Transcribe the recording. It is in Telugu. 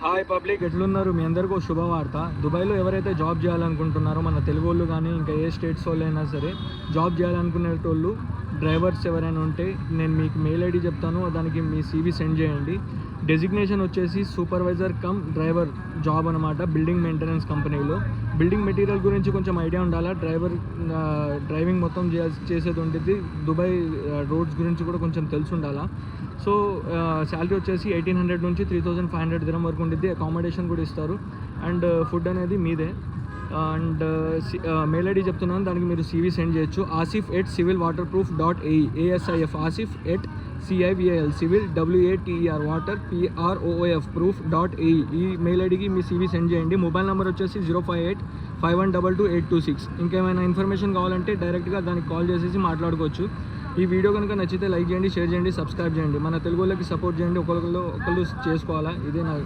హాయ్ పబ్లిక్, ఎట్లున్నారు? మీ అందరికీ ఒక శుభవార్త. దుబాయ్లో ఎవరైతే జాబ్ చేయాలనుకుంటున్నారో, మన తెలుగు వాళ్ళు కానీ ఇంకా ఏ స్టేట్స్ వాళ్ళు అయినా సరే జాబ్ చేయాలనుకునేటోళ్ళు, డ్రైవర్స్ ఎవరైనా ఉంటే నేను మీకు మెయిల్ ఐడి చెప్తాను, దానికి మీ CV సెండ్ చేయండి. డెసిగ్నేషన్ వచ్చేసి సూపర్వైజర్ కమ్ డ్రైవర్ జాబ్ అనమాట. బిల్డింగ్ మెయింటెనెన్స్ కంపెనీలో బిల్డింగ్ మెటీరియల్ గురించి కొంచెం ఐడియా ఉండాలా. డ్రైవింగ్ మొత్తం చేసేది ఉంటుంది. దుబాయ్ రోడ్స్ గురించి కూడా కొంచెం తెలిసి ఉండాలా. సో శాలరీ వచ్చేసి 1800 నుంచి 3500 దిరం వరకు ఉంటుంది. అకామిడేషన్ కూడా ఇస్తారు అండ్ ఫుడ్ అనేది మీదే. అండ్ మెయిల్ ఐడి చెప్తున్నాను, దానికి మీరు CV సెండ్ చేయొచ్చు. asif@civilwaterproof.ae ASIF asif@cival civil WATER water PROOF proof.ae ఈ మెయిల్ ఐడికి మీ CV సెండ్ చేయండి. మొబైల్ నెంబర్ వచ్చేసి 05851222826. ఇంకేమైనా ఇన్ఫర్మేషన్ కావాలంటే డైరెక్ట్గా దానికి కాల్ చేసేసి మాట్లాడుకోవచ్చు. ఈ వీడియో కనుక నచ్చితే లైక్ చేయండి, షేర్ చేయండి, సబ్స్క్రైబ్ చేయండి. మన తెలుగు వాళ్ళకి సపోర్ట్ చేయండి. ఒకళ్ళు చేసుకోవాలా, ఇదే నా